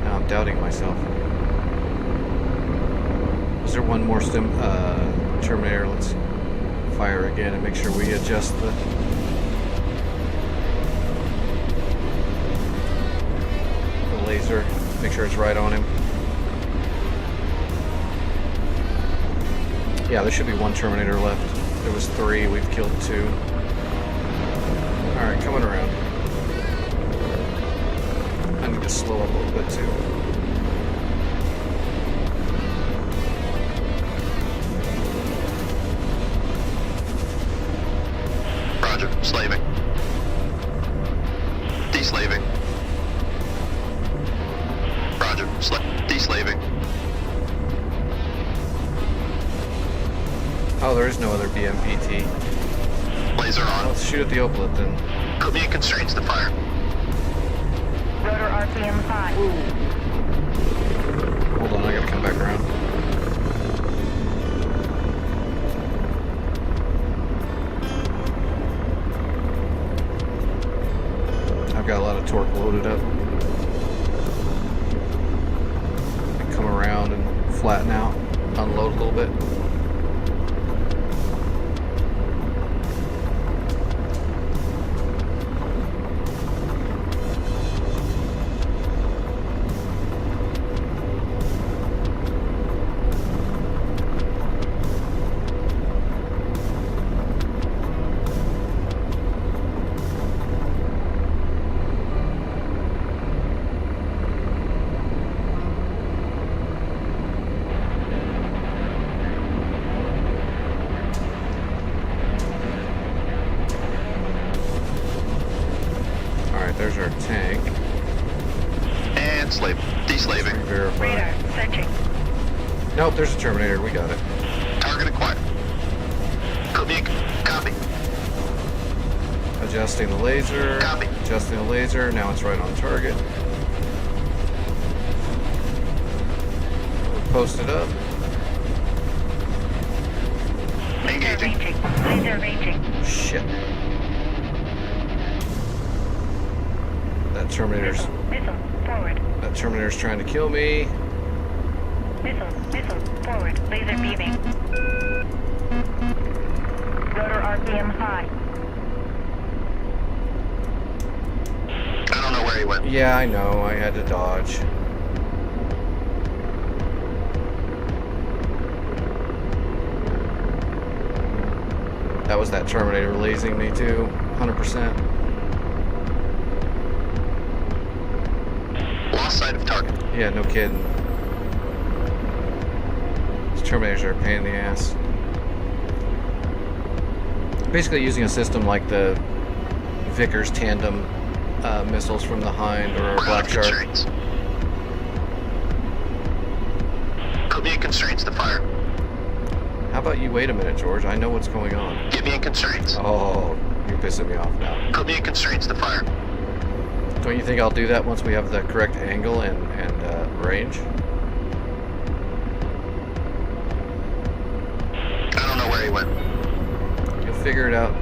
Now I'm doubting myself. Is there one more Terminator? Let's fire again and make sure we adjust the laser. Make sure it's right on him. Yeah, there should be 1 Terminator left. There was 3, we've killed 2. Alright, coming around. I need to slow up a little bit too. Roger. Slaving. Deslaving. Roger. Deslaving. Oh, there is no other BMPT. Laser on. Let's shoot at the Oplet then. Put me in constraints to fire. Rotor RPM 5. Hold on, I gotta come back around. I've got a lot of torque loaded up. flatten out, unload a little bit. There's our tank. And slave. Deslaving. Verify. Radar searching. Nope, there's a Terminator. We got it. Target acquired. Copy. Copy. Adjusting the laser. Copy. Adjusting the laser. Now it's right on target. We're posted up. Laser Engaging. ranging. Laser ranging. Shit. That Terminator's Missile forward. trying to kill me. Missile forward. Laser beaming. Rotor RPM high. I don't know where he went. Yeah, I know. I had to dodge. That was that Terminator lasing me too. 100%. Lost sight of target. Yeah, no kidding. These Terminators are a pain in the ass. Basically using a system like the Vickers tandem missiles from the Hind or We're out Black of Shark. constraints. Put me in constraints to fire. How about you wait a minute, George? I know what's going on. Get me in constraints. Oh, you're pissing me off now. Put me in constraints to fire. Don't you think I'll do that once we have the correct angle and range? I don't know where he went. You'll figure it out.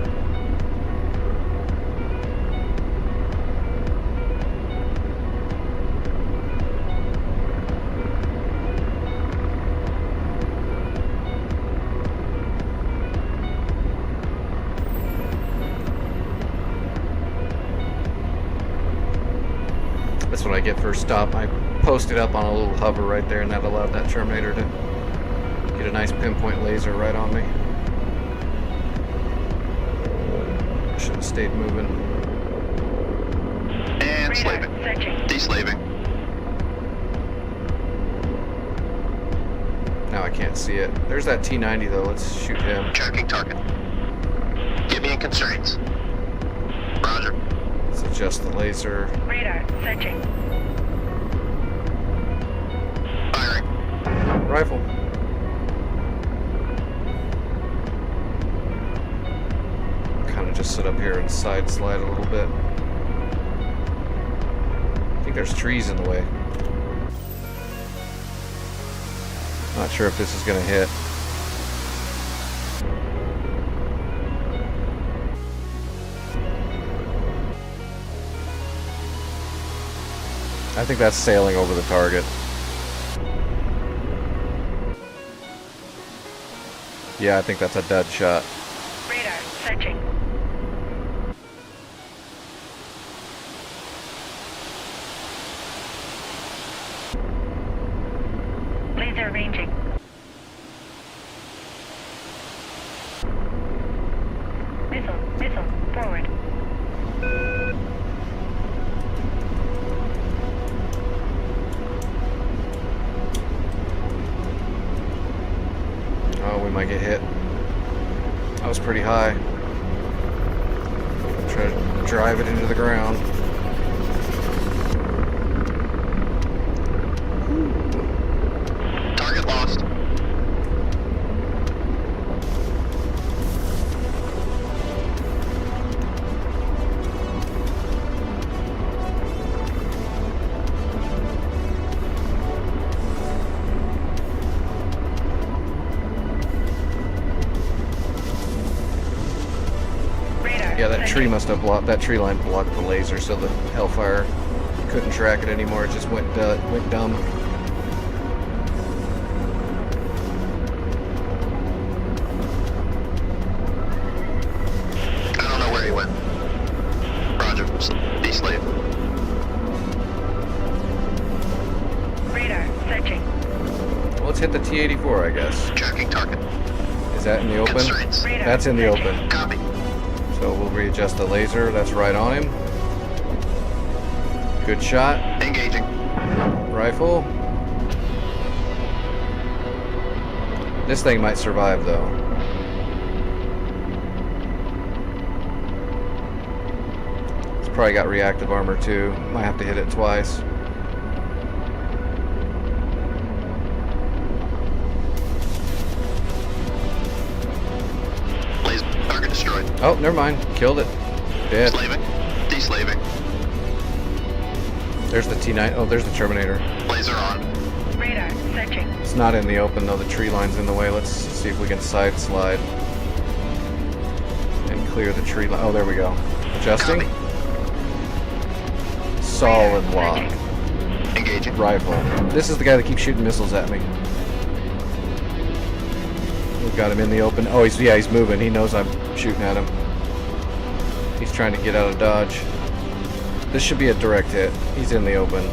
That's what I get for a stop. I posted up on a little hover right there, and that allowed that Terminator to get a nice pinpoint laser right on me. Should have stayed moving. And Radar slaving. searching. Deslaving. Now I can't see it. There's that T-90 though. Let's shoot him. Tracking target. Get me in constraints. Roger. Let's adjust the laser. Radar searching. Firing. Rifle. Kind of just sit up here and side slide a little bit. I think there's trees in the way. Not sure if this is going to hit. I think that's sailing over the target. Yeah, I think that's a dead shot. Radar searching. Laser ranging. Missile forward. Oh, we might get hit. That was pretty high. Try to drive it into the ground. Target lost. Radar Yeah, that tree searching. must have blocked. That tree line blocked the laser, so the Hellfire couldn't track it anymore. It just went dumb. T-84, I guess. Tracking target. Is that in the open? Constraints. Radar That's in the searching. open. Copy. So we'll readjust the laser. That's right on him. Good shot. Engaging. Rifle. This thing might survive, though. It's probably got reactive armor, too. Might have to hit it twice. Laser. Target destroyed. Oh, never mind. Killed it. Dead. Slaving. Deslaving. There's the T9. Oh, there's the Terminator. Laser on. Radar searching. It's not in the open, though. The tree line's in the way. Let's see if we can side slide and clear the tree line. Oh, there we go. Adjusting. Copy. Solid Radar lock. searching. Engaging. Rifle. This is the guy that keeps shooting missiles at me. We've got him in the open. Oh, he's moving. He knows I'm shooting at him. He's trying to get out of dodge. This should be a direct hit. He's in the open.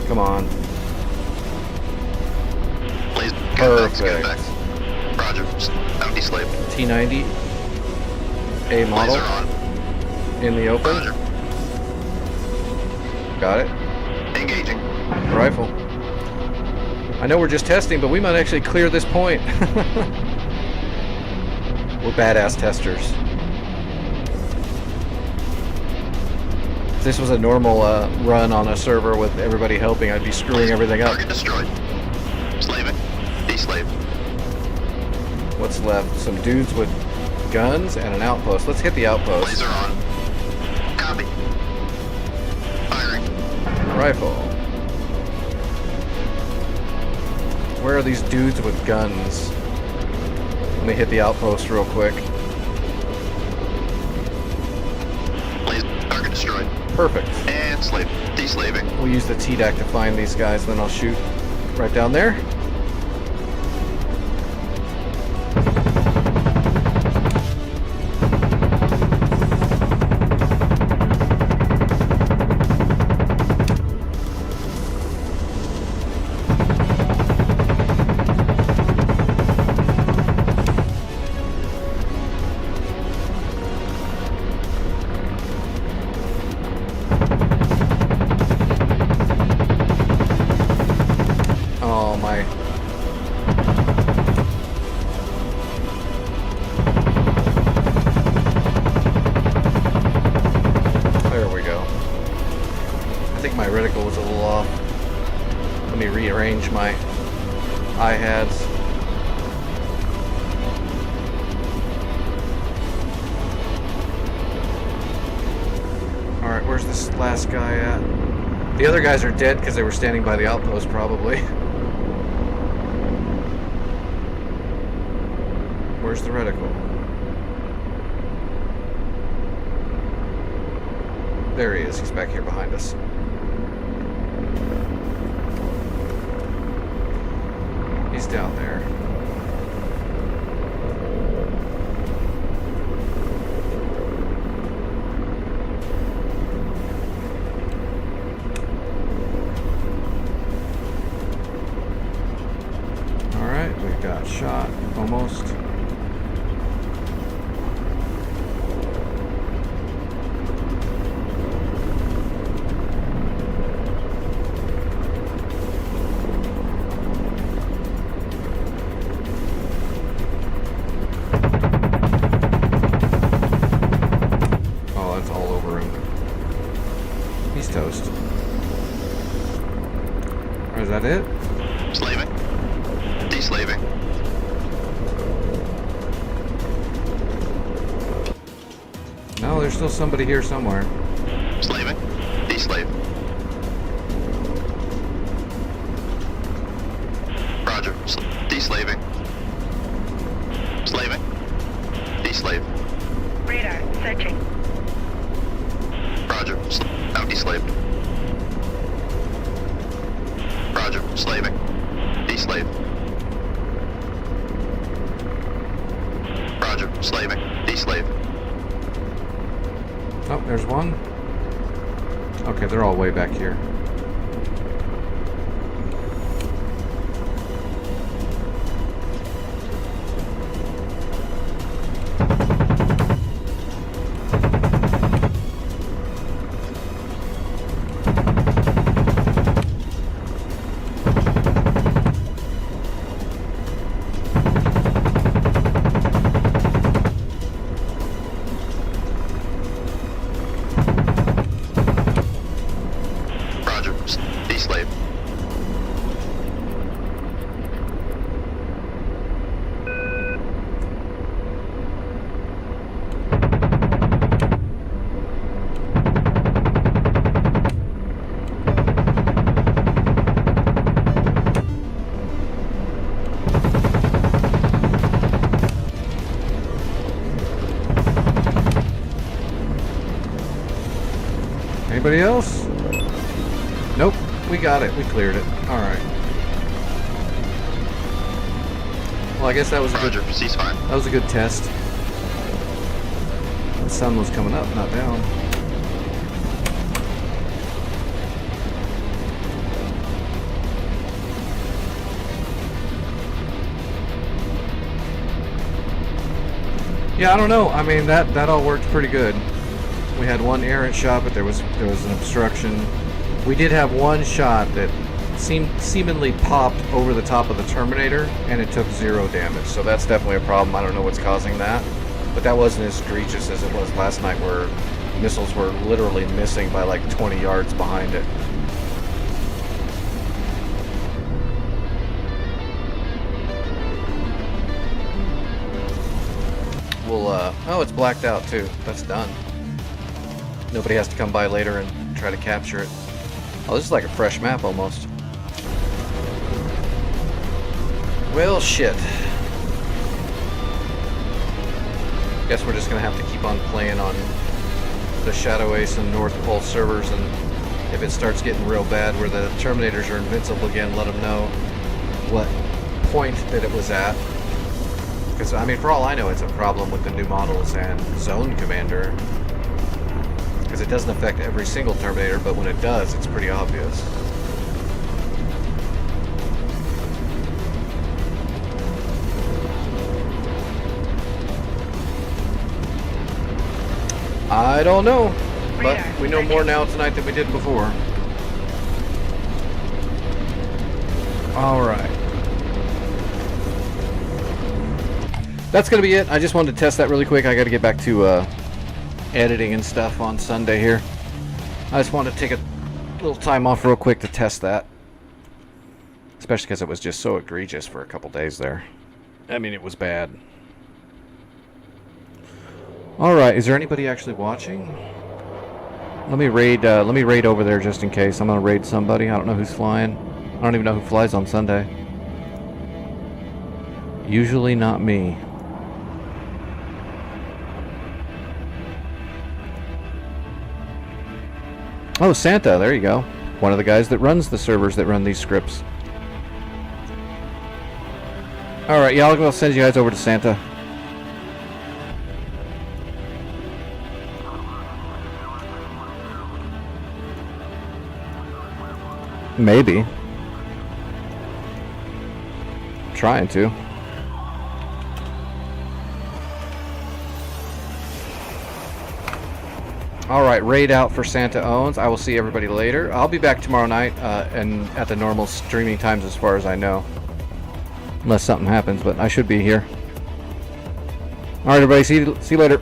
Come on. Laser. Perfect. Back. Roger. I'm deslaved. T90. A model. Laser on. In the open. Roger. Got it. Engaging. Rifle. I know we're just testing, but we might actually clear this point. We're badass testers. If this was a normal run on a server with everybody helping, I'd be screwing Laser. everything up. Target destroyed. Slaving. Deslaved. What's left? Some dudes with guns and an outpost. Let's hit the outpost. Laser on. Copy. Firing. Rifle. Where are these dudes with guns? Let me hit the outpost real quick. Laser. Target destroyed. Perfect. And slave. Deslaving. We'll use the TDAC to find these guys, then I'll shoot right down there. Oh my. There we go. I think my reticle was a little off. Let me rearrange my IHADs. Alright, where's this last guy at? The other guys are dead because they were standing by the outpost, probably. Where's the reticle? There he is. He's back here behind us. He's down there. Alright, we've got shot. Almost. Oh, that's all over him. He's toast. Or is that it? Slaving. Deslaving. No, there's still somebody here somewhere. Slaving. Deslave. Roger. Deslaving. Slaving. Deslave. Radar searching. Roger. I'm deslaved. Roger. Slaving. Deslave. Roger. Slaving. Deslave. Oh, there's one. Okay, they're all way back here. Anybody else? Nope. We got it. We cleared it. Alright. Well, I guess that was a good, Roger, C's fine. that was a good test. The sun was coming up, not down. Yeah, I don't know. I mean, that all worked pretty good. We had one errant shot, but there was an obstruction. We did have one shot that seemingly popped over the top of the Terminator, and it took 0 damage. So that's definitely a problem. I don't know what's causing that, but that wasn't as egregious as it was last night, where missiles were literally missing by like 20 yards behind it. We'll, oh, it's blacked out too. That's done. Nobody has to come by later and try to capture it. Oh, this is like a fresh map almost. Well, shit. Guess we're just gonna have to keep on playing on the Shadow Ace and North Pole servers, and if it starts getting real bad where the Terminators are invincible again, let them know what point that it was at. Because, I mean, for all I know, it's a problem with the new models and Zone Commander. Because it doesn't affect every single Terminator, but when it does, it's pretty obvious. I don't know, but we know more now tonight than we did before. Alright. That's going to be it. I just wanted to test that really quick. I got to get back to editing and stuff on Sunday here. I just wanted to take a little time off real quick to test that. Especially because it was just so egregious for a couple days there. I mean, it was bad. Alright, is there anybody actually watching? Let me raid over there just in case. I'm going to raid somebody. I don't know who's flying. I don't even know who flies on Sunday. Usually not me. Oh, Santa, there you go. One of the guys that runs the servers that run these scripts. Alright, yeah, I'll send you guys over to Santa. Maybe. Trying to. Alright, raid out for Santa Owns. I will see everybody later. I'll be back tomorrow night and at the normal streaming times as far as I know. Unless something happens, but I should be here. Alright everybody, see you later.